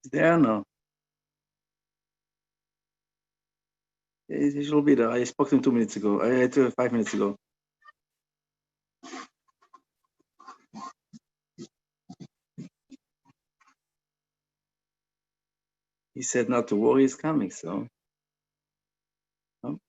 Is there or no? He should be there. I spoke to him 2 minutes ago. 5 minutes ago. He said not to worry, he's coming, so. No?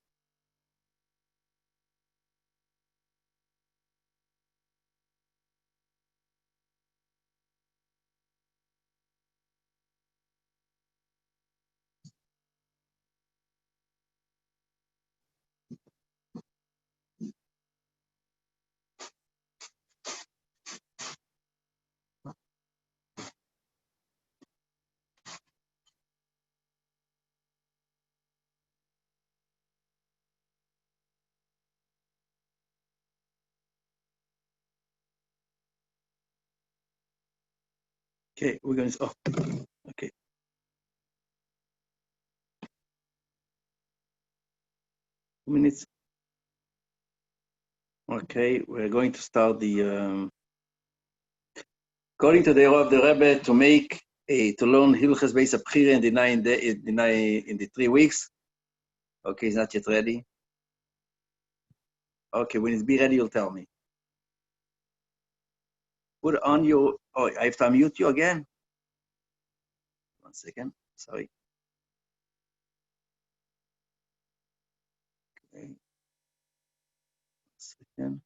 Okay, we're going to, okay. Minutes. Okay, we're going to start the, according to the Rav of the Rebbe, to learn Hilchas Beis Abchira in the 3 weeks. Okay, he's not yet ready. Okay, when it's be ready, you'll tell me. Put on your, I have to unmute you again. 1 second, sorry. Okay. 1 second.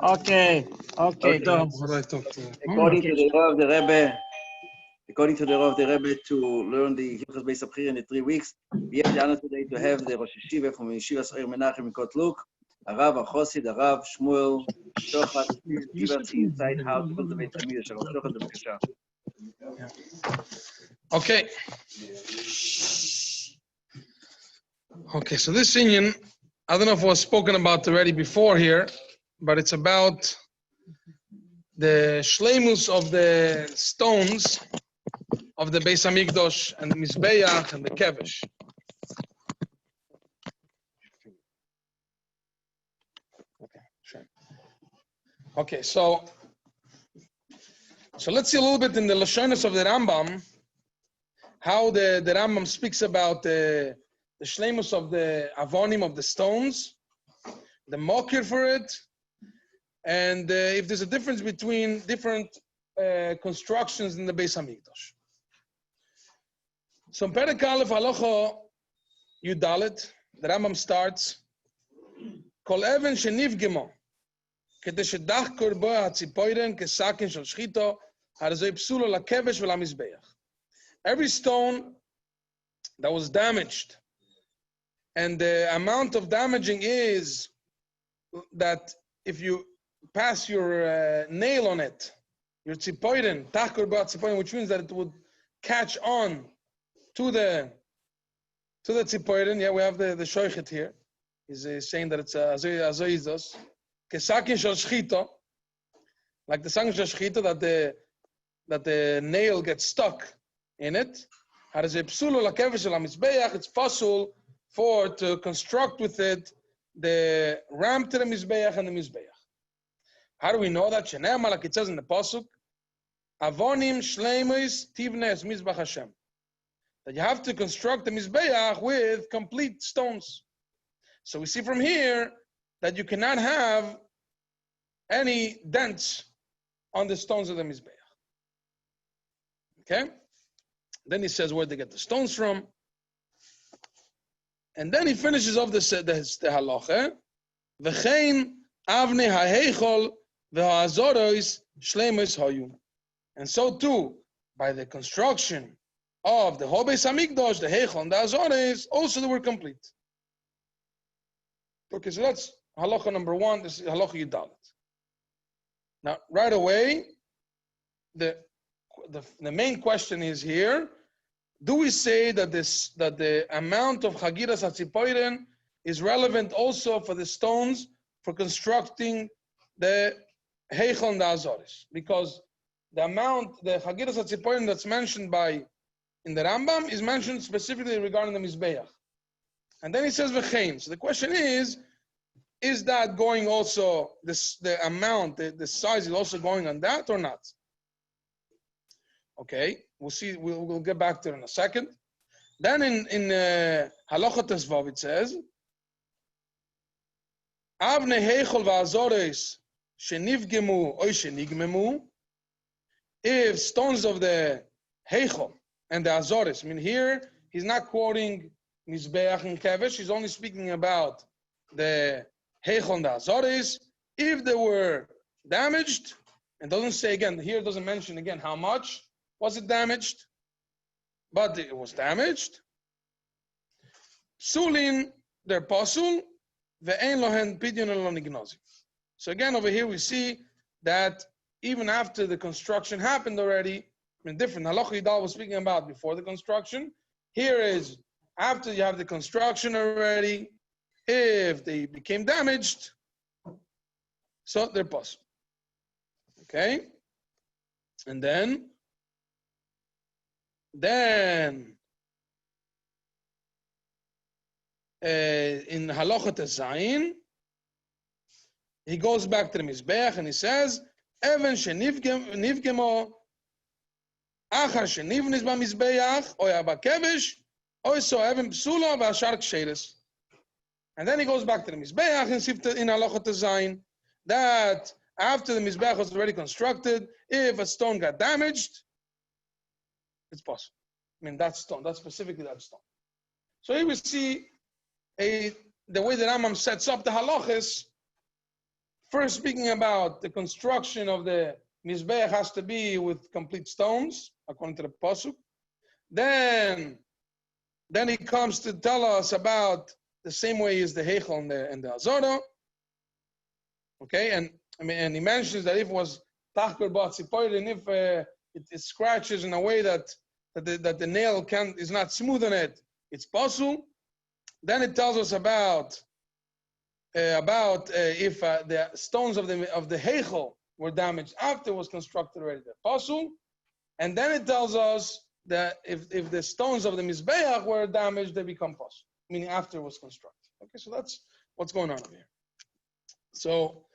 Okay, Okay. go. According to the Rav of the Rebbe, to learn the Hilchas Beis Abchira in the 3 weeks, we have the honor today to have the Rosh Yeshiva from Yeshivas Mנחem in Kotluk, Rav Chosid, Rav Shmuel, Shוחט, give us insight how to cultivate Talmidei Shalom. Shוחט, b'bekasha. Okay. Okay, so this Inyan, I don't know if it was spoken about already before here, but it's about the shleimus of the stones of the Beis Hamikdash and the Mizbeach and the Kevesh. Okay, sure. Okay, so let's see a little bit in the Lashonos of the Rambam, how the Rambam speaks about the shleimus of the avonim of the stones, the mokir for it, and if there's a difference between different constructions in the Beis Hamikdash. So in Perek Aleph Halacha Yudalet, the Rambam starts, Kol even shenivgemo, kete shedachkor bo hatzipoiren kesakin shel shchito, harazoi psulo lakevesh velamizbeach. Every stone that was damaged, and the amount of damaging is that if you pass your nail on it, your tzipoiren, tachkor bo hatzipoiren, which means that it would catch on to the tzipoiren. Yeah, we have the Shuchat here. He's saying that it's azoizos. Kesakin shel shchito, like the sakin shel shchito, that the nail gets stuck in it. It's possible to construct with it the ramp to the mizbeach and the mizbeach. How do we know that? Like it says in the pasuk, avonim shleimus tivnes mizbach Hashem. That you have to construct the mizbeach with complete stones. So we see from here that you cannot have any dents on the stones of the mizbeach. Okay? Then he says where they get the stones from. And then he finishes off the halacha. V'chein avnei ha'heichol v'ha'azoros shleimus hayu. And so too, by the construction of the whole Beis Hamikdash, the heichol and the azores, also they were complete. Okay, so that's halacha number 1. This is halacha Yudalet. Now, right away, the main question is here: do we say that the amount of chagiras hatzipoiren is relevant also for the stones for constructing the heichal and the azores? Because the chagiras hatzipoiren that's mentioned in the Rambam is mentioned specifically regarding the mizbeach, and then he says v'chein. So the question is, is that going also, the amount, the size is also going on that or not? Okay, we'll see, we'll get back to it in a second. Then in Halacha Tesvav it says, Avne heichol va'azores shenivgemu oy shenigmemu, if stones of the heichol and the azores, I mean here, he's not quoting Mizbeach and Kevesh, he's only speaking about the heichol and the azores, if they were damaged, and doesn't say again, here it doesn't mention again how much was it damaged, but it was damaged. Psulin, they're pasul, ve'en lohen pidyon lo nignozi. So again, over here we see that even after the construction happened already, I mean, different. Halacha Yidal was speaking about before the construction. Here is after you have the construction already, if they became damaged, so they're pasul. Okay? And then in Halacha Tezayin, he goes back to the Mizbeach and he says, Even shenivgemo achar shenivnis b'Mizbeach oya b'kevesh oiso even psula v'ashar ksheres. And then he goes back to the Mizbeach and in Halacha Tezayin that after the Mizbeach was already constructed, if a stone got damaged, it's possible. I mean, that stone, that's specifically that stone. So here we see the way that Rambam sets up the halachas. First, speaking about the construction of the Mizbeach has to be with complete stones, according to the Pasuk. Then he comes to tell us about the same way as the Heichel and the Azara. Okay, and he mentions that if it was Tachker Ba'tzipoyer, and if it scratches in a way that the nail is not smooth on it, it's pasul. Then it tells us about if the stones of the heichel were damaged after it was constructed already, they're pasul. And then it tells us that if the stones of the mizbeach were damaged, they become pasul, meaning after it was constructed. Okay, so that's what's going on over here. So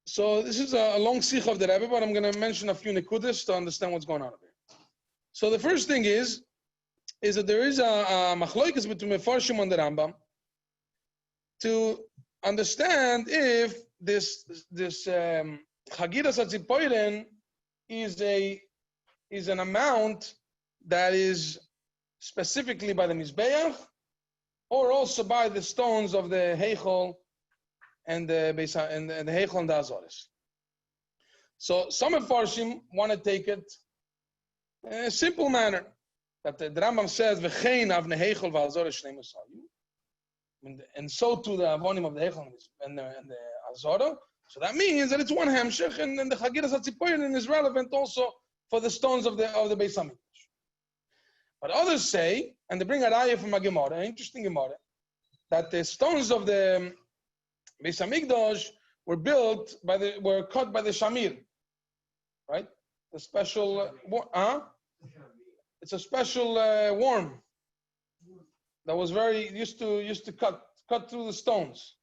this is a long sikh of the Rebbe, but I'm going to mention a few nekudas to understand what's going on over here. So the first thing is that there is a machloikas between Mefarshim and the Rambam to understand if this Chagiras HaTziporen is an amount that is specifically by the Mizbeach or also by the stones of the Heichel and the Heichel and the Azores. So some Mefarshim want to take it in a simple manner. That the Rambam says, "V'chein avnei heichel v'azores shnei mosayu," and so too the avonim of the heichel and the azora. So that means that it's one hemshech, and the Chagiras HaTziporen is relevant also for the stones of the Beis Hamikdash. But others say, and they bring a raya from a Gemara, an interesting Gemara, that the stones of the Beis Hamikdash were cut by the shamir, right? The special it's a special worm that was very used to cut through the stones.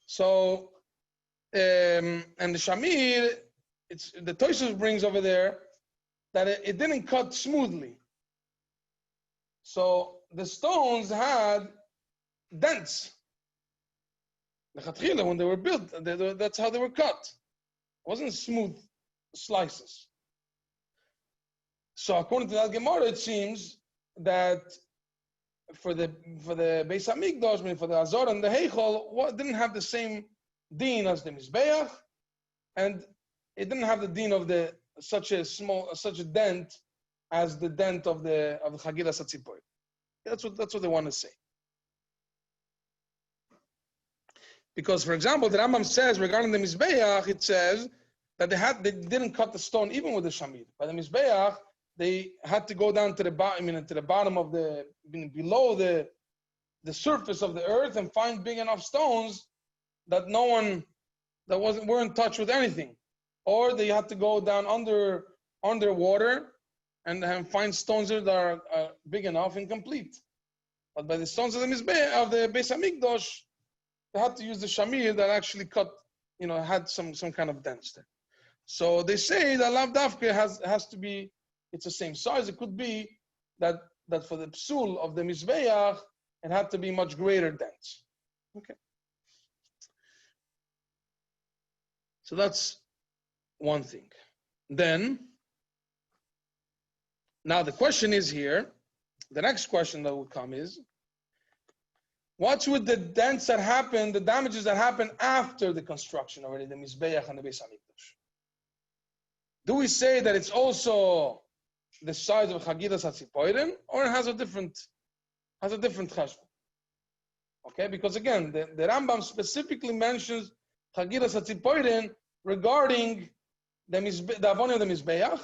So and the shamir, the Tosfos brings over there that it didn't cut smoothly. So the stones had dents. When they were built, that's how they were cut. It wasn't smooth slices. So according to that Gemara, it seems that for the Beis Hamikdash, I mean for the Azor and the Heichel, didn't have the same din as the Mizbeach, and it didn't have the din of such a dent as the dent of the Chagiras HaTziporen. That's what they want to say. Because, for example, the Rambam says regarding the Mizbeach, it says that they didn't cut the stone even with the shamir. By the Mizbeach, they had to go down to the bottom of below the surface of the earth and find big enough stones that weren't in touch with anything, or they had to go down under water and find stones that are big enough and complete. But by the stones of the Mizbeach, of the Beis Hamikdash, they had to use the shamir that actually cut, had some kind of dents there. So they say that lav dafke has to be, it's the same size. It could be that for the psul of the Mizbeach, it had to be much greater dents. Okay. So that's one thing. Then, now the question is here, the next question that will come is, what's with the dents that happen, the damages that happen after the construction already, the Mizbeach and the Beis Hamikdash? Do we say that it's also the size of Chagiras HaTzipoiren, or it has a different cheshbon? Okay, because again, the Rambam specifically mentions Chagiras HaTzipoiren regarding the avonim of the Mizbeach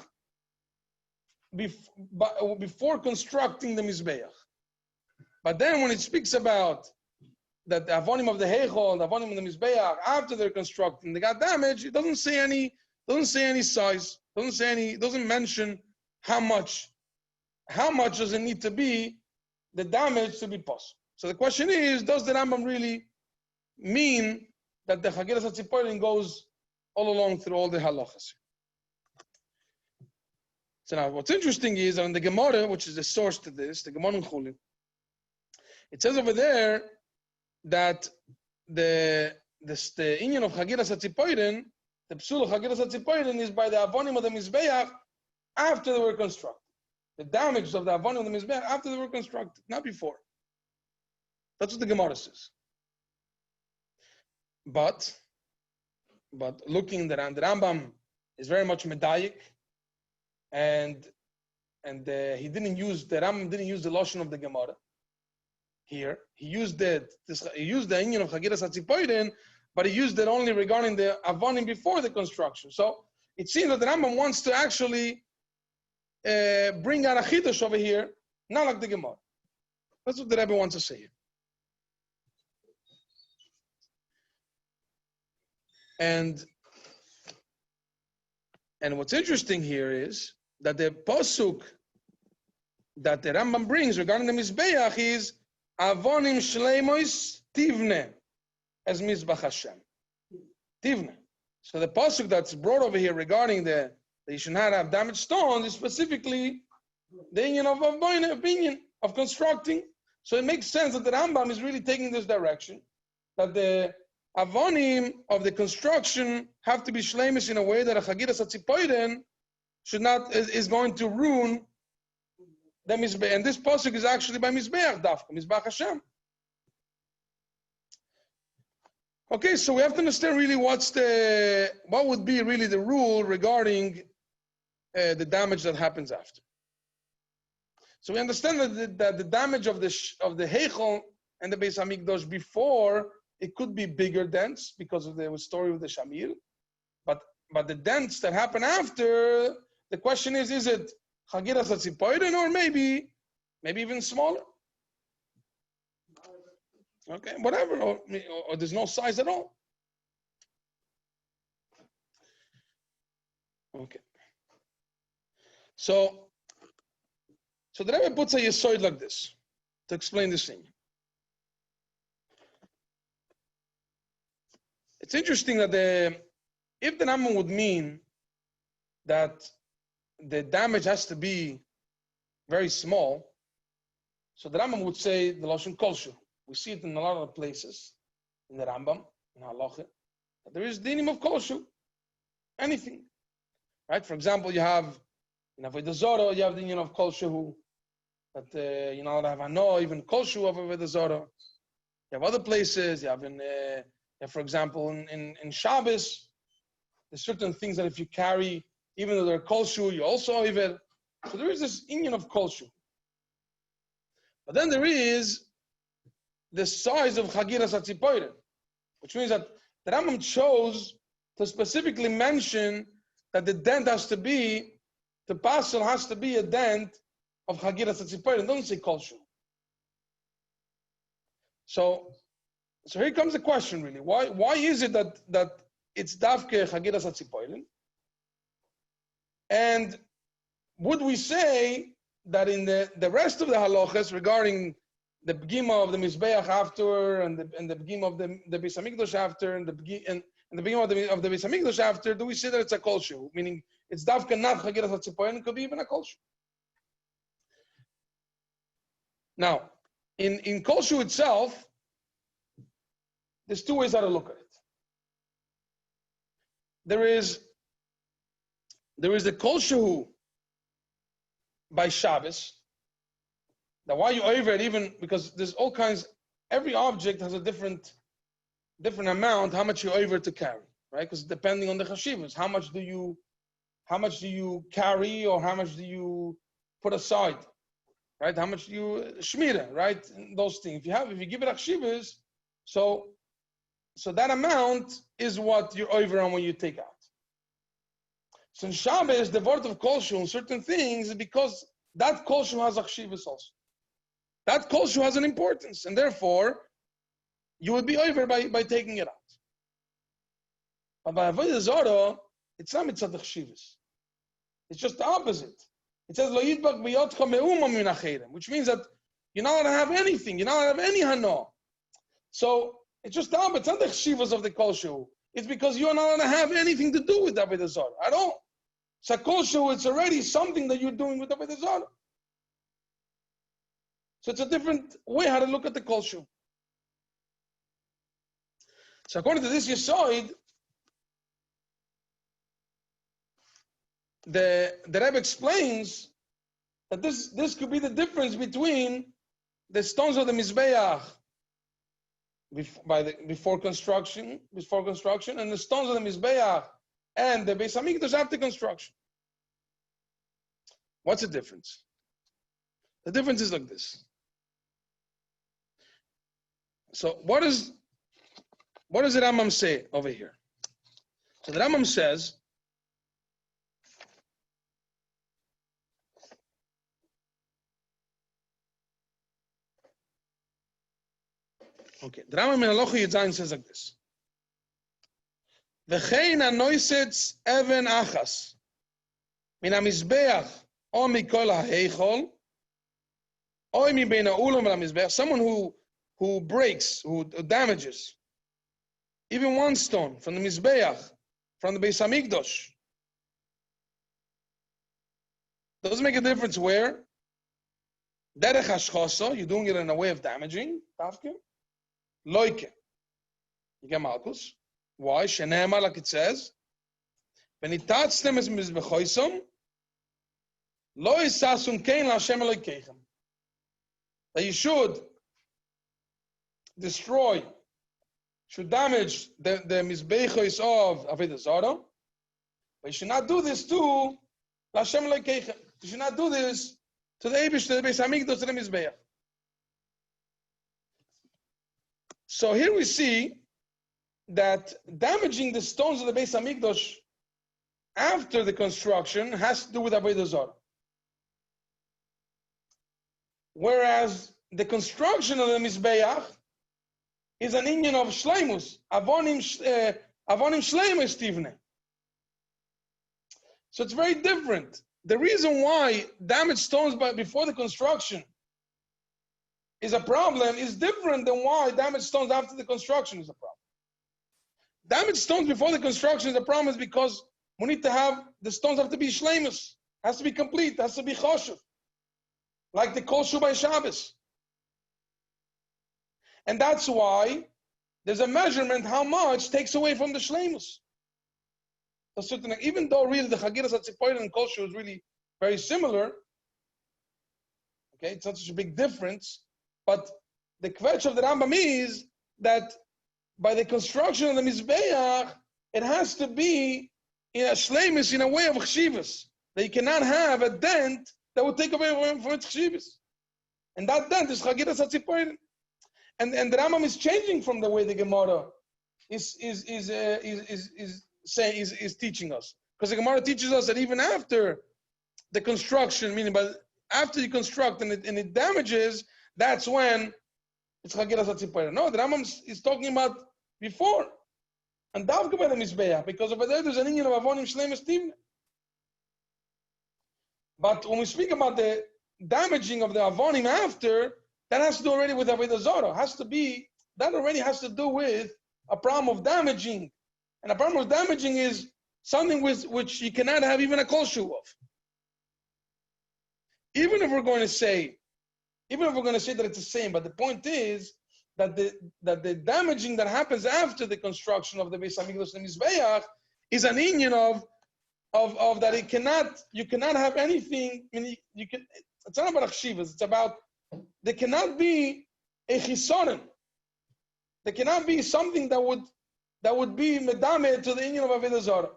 before constructing the Mizbeach. But then when it speaks about that the avonim of the Heichal, the avonim of the Mizbeach, after they're constructing, they got damage, it doesn't say any size, doesn't mention how much does it need to be, the damage to be possible. So the question is, does the Rambam really mean that the Chagiras HaTzipoiren goes all along through all the halachas? So now what's interesting is that in the Gemara, which is the source to this, the Gemara in Chulin, it says over there that the inyan of Chagiras HaTzipoiren, the psul of Chagiras HaTzipoiren, is by the avonim of the Mizbeach after they were constructed. The damage of the avonim of the Mizbeach after they were constructed, not before. That's what the Gemara says. But looking the Rambam is very much medayik, and he didn't use the lashon of the Gemara. Here he used the inyan of Chagiras HaTzipoiren, but he used it only regarding the avonim before the construction. So it seems that the Rambam wants to actually bring out a chidush over here, not like the Gemara. That's what the Rebbe wants to say here. And what's interesting here is that the pasuk that the Rambam brings regarding the Mizbeach is avonim shleimois tivne as Mizbach Hashem. Tivne. So the pasuk that's brought over here regarding that you should not have damaged stones is specifically the opinion of constructing. So it makes sense that the Rambam is really taking this direction, that the avonim of the construction have to be shleimus in a way that a Chagiras HaTzipoiren is going to ruin the Mizbeach. And this pasuk is actually by Mizbeach Dafka, Mizbach Hashem. Okay, so we have to understand really what would be really the rule regarding the damage that happens after. So we understand that the damage of the Heichal and the Beis Hamikdash before, it could be bigger dents because of the story of the Shamir, but the dents that happen after, the question is it Chagiras HaTzipoiren or maybe even smaller? Okay, whatever, or there's no size at all. Okay. So the Rebbe puts a yesod like this to explain this thing. It's interesting that if the Rambam would mean that the damage has to be very small, so the Rambam would say the lashon kolshu. We see it in a lot of places in the Rambam, in Halacha, that there is dinim of kolshu, anything, right? For example, you have in Avodah Zarah, you have the dinim of kolshu, that you're not allowed to have hano, even kolshu of Avodah Zarah. You have other places. You have for example, in Shabbos, there's certain things that if you carry, even though they're kolshu, you also even. So there is this inyan of kolshu. But then there is the size of Chagiras HaTzipoiren, which means that the Rambam chose to specifically mention that the dent has to be, the parcel has to be a dent of Chagiras HaTzipoiren. It doesn't say kolshu. So here comes the question really. Why is it that it's Davke Chagiras HaTzipoiren? And would we say that in the rest of the halachas regarding the beginning of the Mizbeach after, and the beginning of the Beis Hamikdash after, and the beginning of the Beis Hamikdash after, do we say that it's a kolshu? Meaning it's davka not chagiras hatzipoyin, it could be even a kolshu. Now, in kolshu itself, there's two ways how to look at it. There is the kolshu by Shabbos. Now, why you over it, even because there's all kinds, every object has a different amount, how much you over to carry, right? Because depending on the chashivas, how much do you carry, or how much do you put aside, right? How much do you shmira, right? And those things. If you give it chashivas, so that amount is what you're over on when you take out. So in Shabbos, the word of kolshu on certain things is because that kolshu has chashivas also. That kolshu has an importance, and therefore you would be over by taking it out. But by avodah zara, it's not mitzvah chashivas. It's just the opposite. It says lo yidbak b'yotcha me'uma min acherem, which means that you're not allowed to have anything. You're not allowed to have any hana. So it's just the opposite. It's not the chashivas of the kolshu. It's because you're not allowed to have anything to do with avodah zara at all. So kolshu, it's already something that you're doing with avodah zara. So it's a different way how to look at the kolshu. So according to this Yesoid, the Rebbe explains that this could be the difference between the stones of the Mizbeach before construction, and the stones of the Mizbeach and the Beis Hamikdash after construction. What's the difference? The difference is like this. So what does the Rambam say over here? So the Rambam says, okay, the Rambam in Halacha Yudzayin says like this. V'chein anoisetz even achas min hamizbeach o mikol ha'eichol o mi bein ha'ulam v'hamizbeach, someone who breaks, who damages even one stone from the Mizbeach, from the Beis Hamikdash, doesn't make a difference where. Derech hashchosa, you're doing it in a way of damaging, tafke. Loike, you get malchus. Why? Shene'emar, like it says, v'nitatztem es mizbechoisom, lo yisasun kein la'Hashem Elokeichem. That you should destroy, should damage the mizbechos of avodah zara, but you should not do this to Hashem Elokeichem. You should not do this to the Eibush, to the Beis Hamikdash, to the mizbeach. So here we see that damaging the stones of the Beis Hamikdash after the construction has to do with avodah zara, whereas the construction of the mizbeach is an inyan of shleimus, avonim shleimus tivne. So it's very different. The reason why damaged stones before the construction is a problem is different than why damaged stones after the construction is a problem. Damaged stones before the construction is a problem is because we need to have, the stones have to be shleimus, has to be complete, has to be choshev, like the kol shu by Shabbos. And that's why there's a measurement how much takes away from the shleimus. Even though really the chagiras hatzipoyin and kol shu is really very similar, okay, it's not such a big difference, but the kvetch of the Rambam is that by the construction of the mizbeach, it has to be in a shleimus, in a way of chshivas, that you cannot have a dent that will take away from its chshivas, and that dent is chagiras hatzipoyin. And the Rambam is changing from the way the Gemara is teaching us, because the Gemara teaches us that even after the construction, meaning but after you construct and it damages, that's when it's chagiras hatzipoyin. No, the Rambam is talking about before, and davka by the mizbeach, because over there's an inyan of avonim shleimus tivne. But when we speak about the damaging of the avonim after, that has to do already with Avodah Zarah. That already has to do with a problem of damaging. And a problem of damaging is something which you cannot have even a kosher of. Even if we're going to say that it's the same, but the point is that the damaging that happens after the construction of the Beis Hamikdash and Mizbeach is an union of that you cannot have anything. I mean, it's not about achshivas. It's about there cannot be a chisorim. There cannot be something that would be medameh to the union of Avodah Zarah.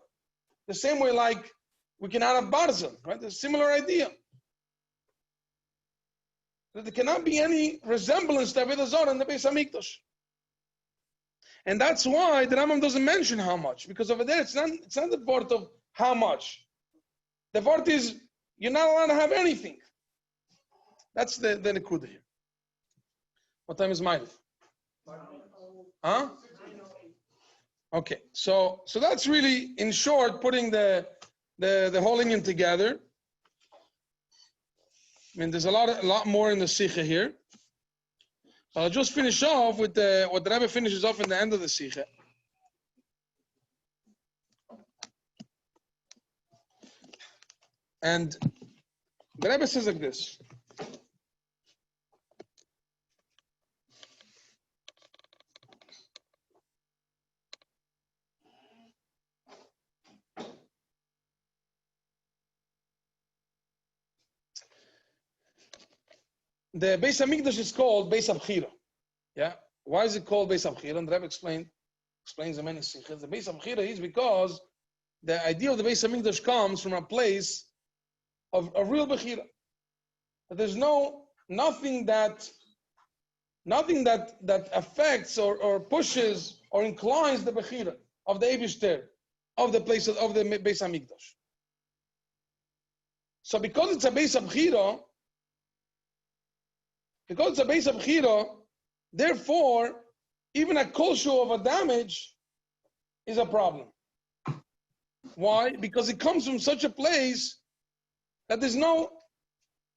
The same way, like we cannot have barzim, right? There's a similar idea. That there cannot be any resemblance to Avodah Zarah in the Beis Hamikdash. And that's why the Rambam doesn't mention how much, because over there it's not the part of how much. The part is you're not allowed to have anything. That's the nekuda here. What time is mine? Huh? Okay, so that's really, in short, putting the whole union together. I mean, there's a lot more in the Sikha here. I'll just finish off with what the Rebbe finishes off in the end of the Sikha. And the Rebbe says like this. The Beis Hamikdash is called Beis Abchira. Yeah? Why is it called Beis Abchira? And the Rebbe explains in many sikhs. The Beis Abchira is because the idea of the Beis Hamikdash comes from a place of a real Bechira. That there's nothing that affects or pushes or inclines the Bechira of the Eibishter, of the place of the Beis Hamikdash. So because it's a Beis Abchira, therefore, even a kol shu of a damage is a problem. Why? Because it comes from such a place that there's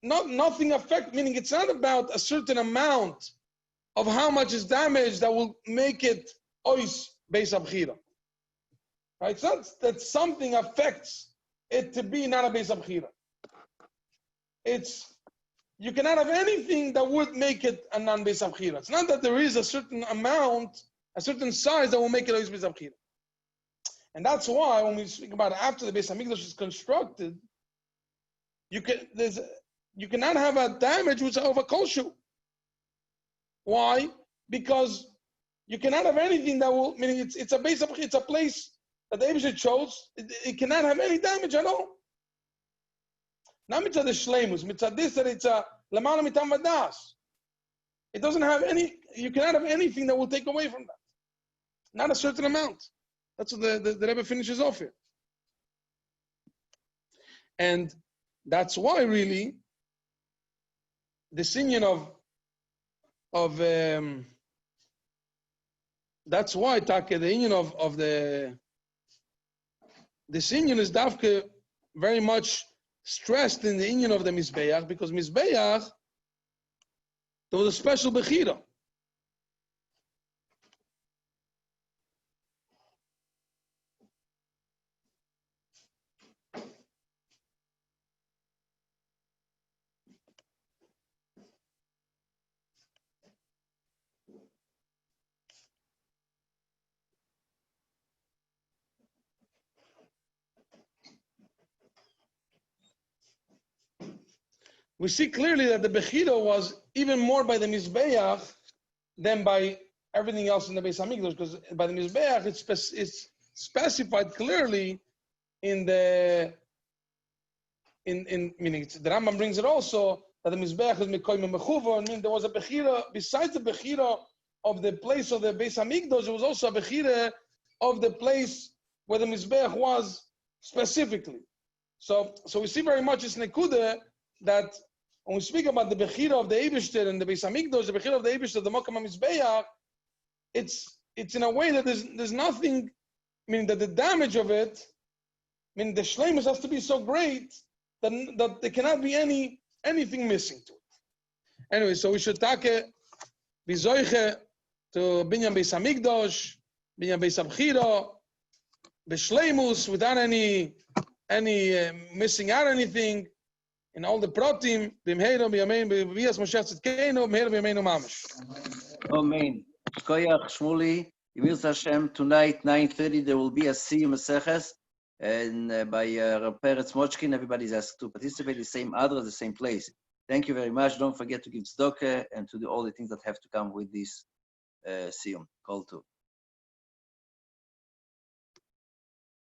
nothing affect, meaning it's not about a certain amount of how much is damaged that will make it ois Beis Abchira. Right? It's not that something affects it to be not a Beis Abchira. You cannot have anything that would make it a non-Beis Abchira. It's not that there is a certain amount, a certain size that will make it a Beis Abchira. And that's why when we speak about after the Beis Hamikdash is constructed, you cannot have a damage which is over kol shu. Why? Because you cannot have anything that will, meaning it's a Beis Abchira, it's a place that the Eibusher chose. It cannot have any damage at all. Not mitzad the shleimus, mitzad this that it's a lamana mitam vadas. It doesn't have any. You cannot have anything that will take away from that. Not a certain amount. That's what the Rebbe finishes off here. And that's why really this union of that's why Taka, the union of this union is dafke very much stressed in the union of the Mizbeach, because Mizbeach, there was a special Bechira. We see clearly that the Bechira was even more by the Mizbeach than by everything else in the Beis Hamikdash, because by the Mizbeach it's specified clearly in meaning the Rambam brings it also that the Mizbeach is Mekoyim and Mechuva. I mean, there was a Bechira besides the Bechira of the place of the Beis Hamikdash. There was also a Bechira of the place where the Mizbeach was specifically. So we see very much it's Nekuda that when we speak about the Bechira of the Eibishter and the Beis Hamikdash, the Bechira of the Eibishter, the Mokam HaMizbeach, it's in a way that there's nothing, meaning that the damage of it, meaning the shleimus has to be so great that there cannot be anything missing to it. Anyway, so we should take be zoiche to binyan beis hamikdash, binyan beis abchira, b'shleimus, without any missing out anything, in all the protim, b'mheiro b'yamein b'vias Moshe tzedkeinu, b'mheiro b'yameinu mamash. Amen. Koyach Shmuli, Yimir Hashem, tonight, 9:30, there will be a Siyum Maseches, and by Peretz Mochkin, everybody's asked to participate, the same address, the same place. Thank you very much. Don't forget to give tzedakah and to do all the things that have to come with this Siyum call to.